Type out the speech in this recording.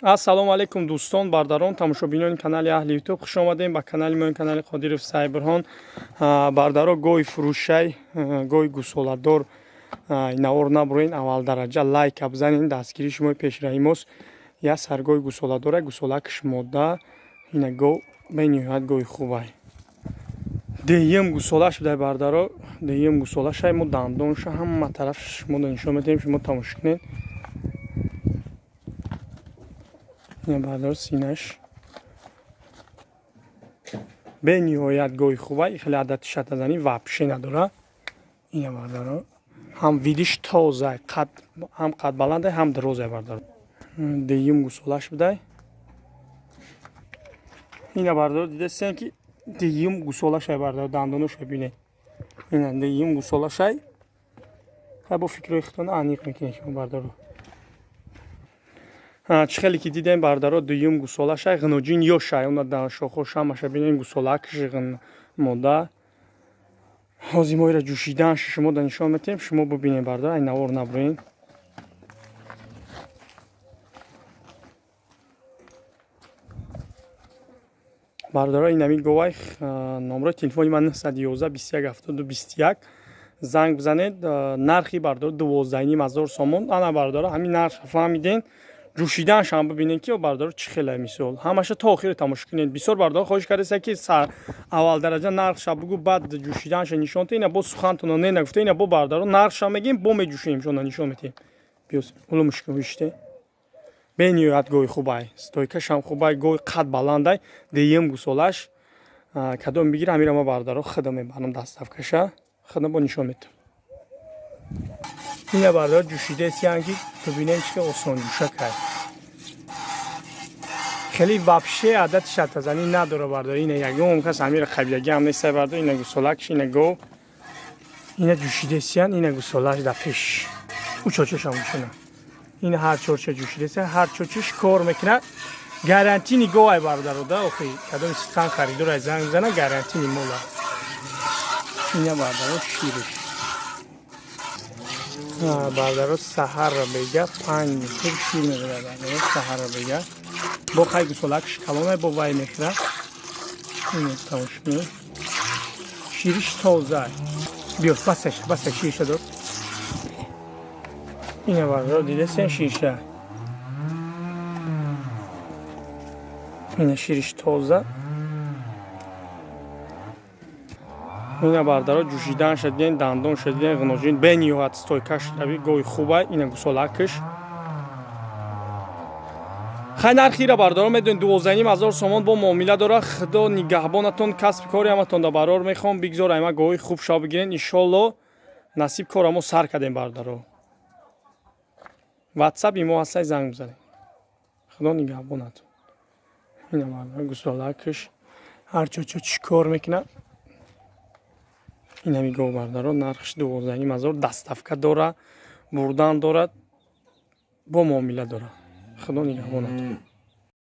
Ассалому алайкум дӯстон, бардарон, тамошобинони канали Аҳли Ютуб хуш омадем ба канали мои, канали Қодиров Сайбурҳон. Бардаро гоҳи фурӯшай, гоҳи гусоладор навор набурен, аввал дараҷа лайка бизанен, дастгири шумои пешраҳимост. Я саргоҳи гусоладора, гусолакаш модда, ина гоҳ бениҳоят гоҳи хубай. Деюм гусолаш будай бардаро, деюм гусолашай мо дандонша ҳама тараф шумо нишон медиҳем, шумо тамошо кунед. ина бардаро синаш бениҳоят гоҳи хубай, хеле адати шатазанӣ вапше надора. ина бардаро ҳам видиш тоза, ҳам қад баланда, ҳам дароза бардаро. Деюм гусолаш будай. ина бардаро дидастен ки деюм гусолашай бардаро, дандонашай бинед. ина деюм гусолашай. ҳай бо фикрои худтон аниқ мекунед шумо бардаро. чӣ хеле ки дидем бардаро дуюм гусолашай ғиноҷин ёшай, уна дар шохош ҳамаша бинем гусолакаш модда. ҳозир мо ира ҷӯшиданаш шумо да нишон метем, шумо бубинем бардаро, ай навор набурен. бардаро инами гувай номрои телефони ман 911 21 71 занг бизанед. нархи бардаро 12,500 сомон. ана бардаро ҳамин нарх фаҳмиден. ҷӯшиданаш ҳам бибинед ки бардаро чӣ хеле мисол ҳамаша то охире тамошо кунед. бисёр бардаро хоҳиш кардаста ки аввал дараҷа нархша бугӯ, баъд ҷӯшиданаша нишон те. ина бо сухантона не нагуфта, ина бо бардаро нархша мегем, бо меҷӯшем, шона нишон метем. биёс улу мушкил виште бениҳоят гоҳи хубай, стойкашам хубай, гоҳи қад баландай, деюм гусолаш кадом бигир амира ма бардаро хида мебарам, даставкаша хида бо нишон метем. ина бардаро ҷӯшидаест, янги бибинем чи осон ҷӯшакай. хеле вапше адати шатазанӣ надора бардаро. ина ягон кас амира қабилагӣ ҳам нестай бардаро. ина гусолакш, ина гоҳ, ина ҷӯшидаест, ина гусолаш да пеш учочошам ушуна. ина ҳар чорча ҷӯшидаест, ҳар чорчиш кор мекунад. гарантини гоҳай бардаро да, охи кадоми ситан харидорай занг бизана, гарантини мола. ина бардаро шириш бардаро саҳарро бега 5 метр шир мебарад. бардаро саҳарро бега бо хай гусолакаш калонай бо вай мехира. ин тамошо шириш тоза. биё баса шириша дод. ина бардаро дидастен шириша. ина шириш тоза. ина бардаро ҷӯшидан шадиден, дандон шадиден, ғиноҷин бениҳоят стойкаш рави гоҳи хубай. ина гусолакаш хай нархира бардаро медонед 12,500 сомон бо муомила дора. худо нигаҳбонатон, касби кори ҳаматон да барор мехоҳам. бигзора ама гоҳи хуб шав бигирен, иншолло насиб корамо сар кардем бардаро. ватсап имо ҳастай занг бизанед. худо нигаҳбонатон. ина бардаро гусолакаш ҳар чочо чӣ кор мекунад. инами гоҳ бардаро нархш 12,500, даставка дора, бурдан дорад, бо муомила дора. худо нигаҳбонатон.